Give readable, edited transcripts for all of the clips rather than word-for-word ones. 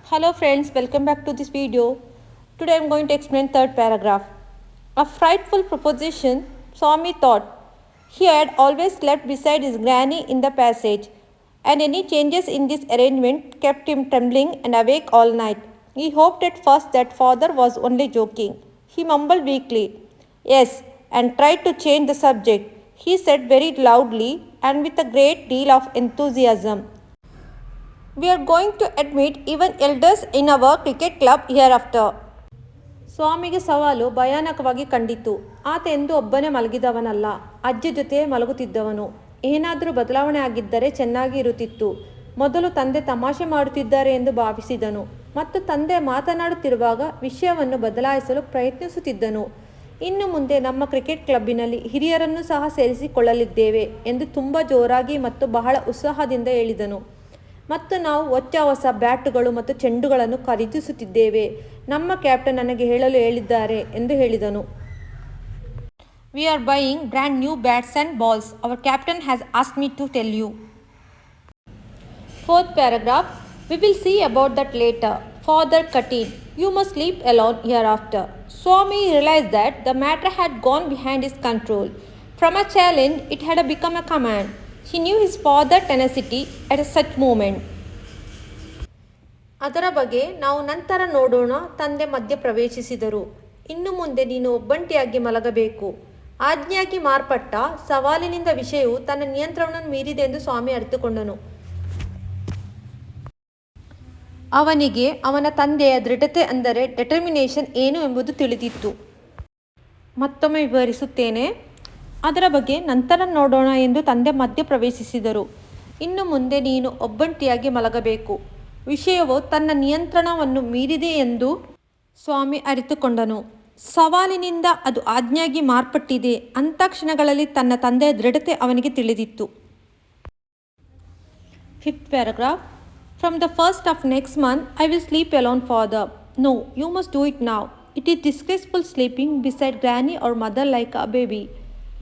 Hello friends, welcome back to this video. Today I am going to explain third paragraph. A frightful proposition, Swami thought. He had always slept beside his granny in the passage, and any changes in this arrangement kept him trembling and awake all night. He hoped at first that father was only joking. He mumbled weakly, "Yes," and tried to change the subject. He said very loudly and with a great deal of enthusiasm, "We are going to admit even elders in our cricket club hereafter." ಸ್ವಾಮಿಗೆ ಸವಾಲು ಭಯಾನಕವಾಗಿ ಕಂಡಿತು. ಆತ ಎಂದು ಒಬ್ಬನೇ ಮಲಗಿದವನಲ್ಲ, ಅಜ್ಜಿ ಜೊತೆ ಮಲಗುತ್ತಿದ್ದವನು. ಏನಾದರೂ ಬದಲಾವಣೆ ಆಗಿದ್ದರೆ ಚೆನ್ನಾಗಿ ಇರುತ್ತಿತ್ತು. ಮೊದಲು ತಂದೆ ತಮಾಷೆ ಮಾಡುತ್ತಿದ್ದಾರೆ ಎಂದು ಭಾವಿಸಿದನು ಮತ್ತು ತಂದೆ ಮಾತನಾಡುತ್ತಿರುವಾಗ ವಿಷಯವನ್ನು ಬದಲಾಯಿಸಲು ಪ್ರಯತ್ನಿಸುತ್ತಿದ್ದನು. ಇನ್ನು ಮುಂದೆ ನಮ್ಮ ಕ್ರಿಕೆಟ್ ಕ್ಲಬ್ಬಿನಲ್ಲಿ ಹಿರಿಯರನ್ನು ಸಹ ಸೇರಿಸಿಕೊಳ್ಳಲಿದ್ದೇವೆ ಎಂದು ತುಂಬ ಜೋರಾಗಿ ಮತ್ತು ಬಹಳ ಉತ್ಸಾಹದಿಂದ ಹೇಳಿದನು. ಮತ್ತು ನಾವು ಹೊಸ ಬ್ಯಾಟುಗಳು ಮತ್ತು ಚೆಂಡುಗಳನ್ನು ಖರೀದಿಸುತ್ತಿದ್ದೇವೆ. ನಮ್ಮ ಕ್ಯಾಪ್ಟನ್ ನನಗೆ ಹೇಳಲು ಹೇಳಿದ್ದಾರೆ ಎಂದು ಹೇಳಿದನು. "We are buying brand new bats and balls. Our captain has asked me to tell you." Fourth paragraph. We will see about that later. Father cut in. "You must sleep alone hereafter." Swami realized that the matter had gone behind his control. From a challenge, it had become a command. He knew his father's tenacity at such moment. ಅದರ ಬಗ್ಗೆ ನಾವು ನಂತರ ನೋಡೋಣ. ತಂದೆ ಮಧ್ಯ ಪ್ರವೇಶಿಸಿದರು. "ಇನ್ನು ಮುಂದೆ ನೀನು ಒಬ್ಬಂಟಿಯಾಗಿ ಮಲಗಬೇಕು." ಆಜ್ಞೆಯಾಗಿ ಮಾರ್ಪಟ್ಟ ಸವಾಲಿನಿಂದ ವಿಷಯವು ತನ್ನ ನಿಯಂತ್ರಣವನ್ನು ಮೀರಿದೆ ಎಂದು ಸ್ವಾಮಿ ಅರಿತುಕೊಂಡನು. ಅವನಿಗೆ ಅವನ ತಂದೆಯ ದೃಢತೆ ಅಂದರೆ ಡೆಟರ್ಮಿನೇಷನ್ ಏನು ಎಂಬುದು ತಿಳಿದಿತ್ತು. ಮತ್ತೊಮ್ಮೆ ವಿವರಿಸುತ್ತೇನೆ. ಅದರ ಬಗ್ಗೆ ನಂತರ ನೋಡೋಣ ಎಂದು ತಂದೆ ಮಧ್ಯ ಪ್ರವೇಶಿಸಿದರು. "ಇನ್ನು ಮುಂದೆ ನೀನು ಒಬ್ಬಂಟಿಯಾಗಿ ಮಲಗಬೇಕು." ವಿಷಯವು ತನ್ನ ನಿಯಂತ್ರಣವನ್ನು ಮೀರಿದೆ ಎಂದು ಸ್ವಾಮಿ ಅರಿತುಕೊಂಡನು. ಸವಾಲಿನಿಂದ ಅದು ಆಜ್ಞೆಯಾಗಿ ಮಾರ್ಪಟ್ಟಿದೆ. ಅಂಥ ಕ್ಷಣಗಳಲ್ಲಿ ತನ್ನ ತಂದೆಯ ದೃಢತೆ ಅವನಿಗೆ ತಿಳಿದಿತ್ತು. Fifth paragraph. "From the 1st of next month, I will sleep alone, father." "No, you must do it now. It is disgraceful sleeping beside granny or mother like a baby.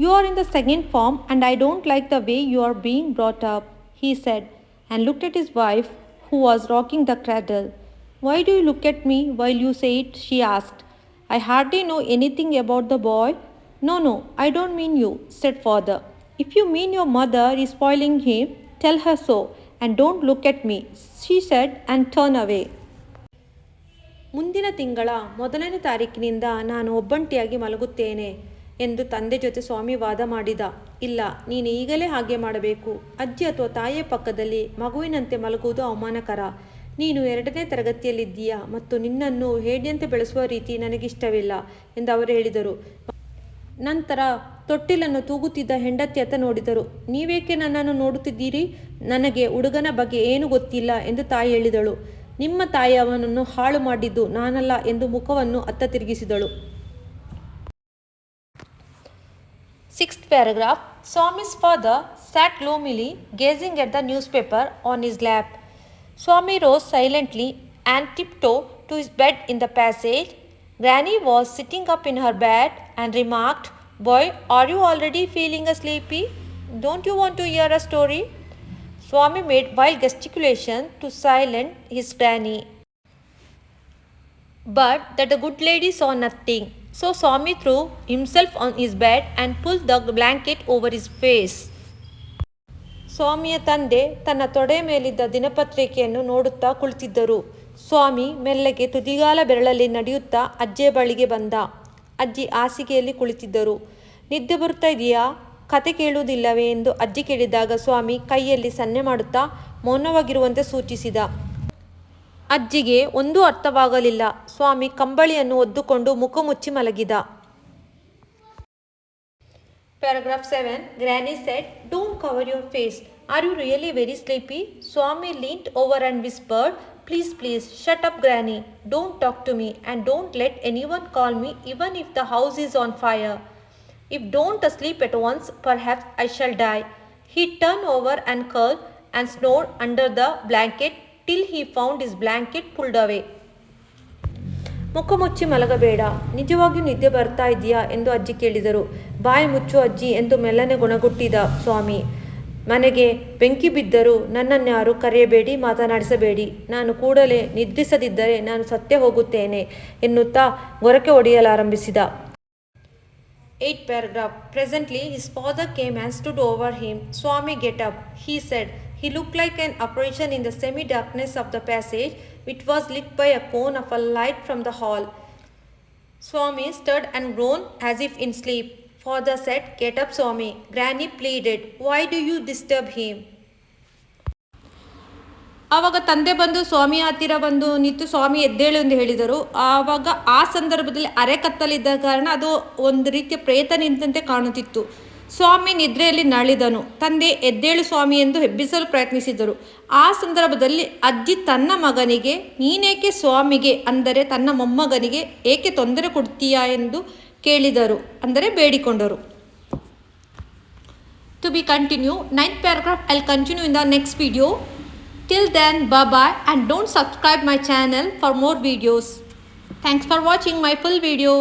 You are in the second form and I don't like the way you are being brought up," he said, and looked at his wife, who was rocking the cradle. "Why do you look at me while you say it?" she asked. "I hardly know anything about the boy." No, I don't mean you," said father. "If you mean your mother is spoiling him, tell her so, and don't look at me," she said and turned away. ಮುಂದಿನ ತಿಂಗಳ 1ನೇ ತಾರೀಕಿನಿಂದ ನಾನು ಒಬ್ಬಂಟಿಯಾಗಿ ಮಲಗುತ್ತೇನೆ ಎಂದು ತಂದೆ ಜೊತೆ ಸ್ವಾಮಿ ವಾದ ಮಾಡಿದ. "ಇಲ್ಲ, ನೀನು ಈಗಲೇ ಹಾಗೆ ಮಾಡಬೇಕು. ಅಜ್ಜಿ ಅಥವಾ ತಾಯಿಯ ಪಕ್ಕದಲ್ಲಿ ಮಗುವಿನಂತೆ ಮಲಗುವುದು ಅವಮಾನಕರ. ನೀನು 2ನೇ ತರಗತಿಯಲ್ಲಿದ್ದೀಯಾ ಮತ್ತು ನಿನ್ನನ್ನು ಹೇಡಿಯಂತೆ ಬೆಳೆಸುವ ರೀತಿ ನನಗಿಷ್ಟವಿಲ್ಲ" ಎಂದು ಅವರು ಹೇಳಿದರು. ನಂತರ ತೊಟ್ಟಿಲನ್ನು ತೂಗುತ್ತಿದ್ದ ಹೆಂಡತಿಯತ್ತ ನೋಡಿದರು. "ನೀವೇಕೆ ನನ್ನನ್ನು ನೋಡುತ್ತಿದ್ದೀರಿ? ನನಗೆ ಹುಡುಗನ ಬಗ್ಗೆ ಏನೂ ಗೊತ್ತಿಲ್ಲ" ಎಂದು ತಾಯಿ ಹೇಳಿದಳು. "ನಿಮ್ಮ ತಾಯಿ ಅವನನ್ನು ಹಾಳು ಮಾಡಿದ್ದು ನಾನಲ್ಲ" ಎಂದು ಮುಖವನ್ನು ಅತ್ತ ತಿರುಗಿಸಿದಳು. Sixth paragraph. Swami's father sat gloomily gazing at the newspaper on his lap. Swami rose silently and tiptoed to his bed in the passage. Granny was sitting up in her bed and remarked, "Boy, are you already feeling sleepy? Don't you want to hear a story?" Swami made wild gesticulation to silence his granny, but that the good lady saw nothing. So Swami threw himself on his bed and pulled the blanket over his face. ಸ್ವಾಮಿಯ ತಂದೆ ತನ್ನ ತೊಡೆ ಮೇಲಿದ್ದ ದಿನಪತ್ರಿಕೆಯನ್ನು ನೋಡುತ್ತಾ ಕುಳಿತಿದ್ದರು. ಸ್ವಾಮಿ ಮೆಲ್ಲಗೆ ತುದಿಗಾಲ ಬೆರಳಲ್ಲಿ ನಡೆಯುತ್ತಾ ಅಜ್ಜಿಯ ಬಳಿಗೆ ಬಂದ. ಅಜ್ಜಿ ಹಾಸಿಗೆಯಲ್ಲಿ ಕುಳಿತಿದ್ದರು. "ನಿದ್ದೆ ಬರುತ್ತಾ ಇದೆಯಾ? ಕತೆ ಕೇಳುವುದಿಲ್ಲವೇ?" ಎಂದು ಅಜ್ಜಿ ಕೇಳಿದಾಗ ಸ್ವಾಮಿ ಕೈಯಲ್ಲಿ ಸನ್ನೆ ಮಾಡುತ್ತಾ ಮೌನವಾಗಿರುವಂತೆ ಸೂಚಿಸಿದ. ಅಜ್ಜಿಗೆ ಒಂದೂ ಅರ್ಥವಾಗಲಿಲ್ಲ. ಸ್ವಾಮಿ ಕಂಬಳಿಯನ್ನು ಒದ್ದುಕೊಂಡು ಮುಖ ಮುಚ್ಚಿ ಮಲಗಿದ. Paragraph 7. Granny said, "Don't cover your face. Are you really very sleepy?" Swami leaned over and whispered, Please, shut up, Granny. Don't talk to me and don't let anyone call me even if the house is on fire. If don't sleep at once, perhaps I shall die." He turned over and curled and snored under the blanket till he found his blanket pulled away. ಮುಖ ಮುಚ್ಚಿ ಮಲಗಬೇಡ. ನಿಜವಾಗಿಯೂ ನಿದ್ದೆ ಬರ್ತಾ ಇದೆಯಾ ಎಂದು ಅಜ್ಜಿ ಕೇಳಿದರು. ಬಾಯಿ ಮುಚ್ಚು ಅಜ್ಜಿ ಎಂದು ಮೆಲ್ಲನೆ ಗುಣಗುಟ್ಟಿದ ಸ್ವಾಮಿ. ಮನೆಗೆ ಬೆಂಕಿ ಬಿದ್ದರೂ ನನ್ನನ್ಯಾರು ಕರೆಯಬೇಡಿ, ಮಾತನಾಡಿಸಬೇಡಿ. ನಾನು ಕೂಡಲೇ ನಿದ್ರಿಸದಿದ್ದರೆ ನಾನು ಸತ್ತೇ ಹೋಗುತ್ತೇನೆ ಎನ್ನುತ್ತಾ ಗೊರಕೆ ಹೊಡೆಯಲಾರಂಭಿಸಿದ. 8th paragraph. Presently his father came and stood over him. Swami, get up, he said. He looked like an apparition in the semi-darkness of the passage, which was lit by a cone of a light from the hall. Swami stirred and groaned as if in sleep. Father said, get up, Swami. Granny pleaded, why do you disturb him? ಆವಾಗ ತಂದೆ ಬಂದು ಸ್ವಾಮಿ ಹತ್ತಿರ ಬಂದು ನಿಂತು ಸ್ವಾಮಿ ಎದ್ದೇಳು ಎಂದು ಹೇಳಿದರು. ಆವಾಗ ಆ ಸಂದರ್ಭದಲ್ಲಿ ಅರೆ ಕತ್ತಲಿದ್ದ ಕಾರಣ ಅದು ಒಂದು ರೀತಿಯ ಪ್ರೇತ ನಿಂತಂತೆ ಕಾಣುತ್ತಿತ್ತು. ಸ್ವಾಮಿ ನಿದ್ರೆಯಲ್ಲಿ ನಳಿದನು. ತಂದೆ ಎದ್ದೇಳು ಸ್ವಾಮಿ ಎಂದು ಎಬ್ಬಿಸಲು ಪ್ರಯತ್ನಿಸಿದರು. ಆ ಸಂದರ್ಭದಲ್ಲಿ ಅಜ್ಜಿ ತನ್ನ ಮಗನಿಗೆ ನೀನೇಕೆ ಸ್ವಾಮಿಗೆ ಅಂದರೆ ತನ್ನ ಮೊಮ್ಮಗನಿಗೆ ಏಕೆ ತೊಂದರೆ ಕೊಡ್ತೀಯಾ ಎಂದು ಕೇಳಿದರು, ಅಂದರೆ ಬೇಡಿಕೊಂಡರು. To be continued, 9th paragraph I'll continue in the next video. Till then, bye bye and don't subscribe my channel for more videos. Thanks for watching my full video.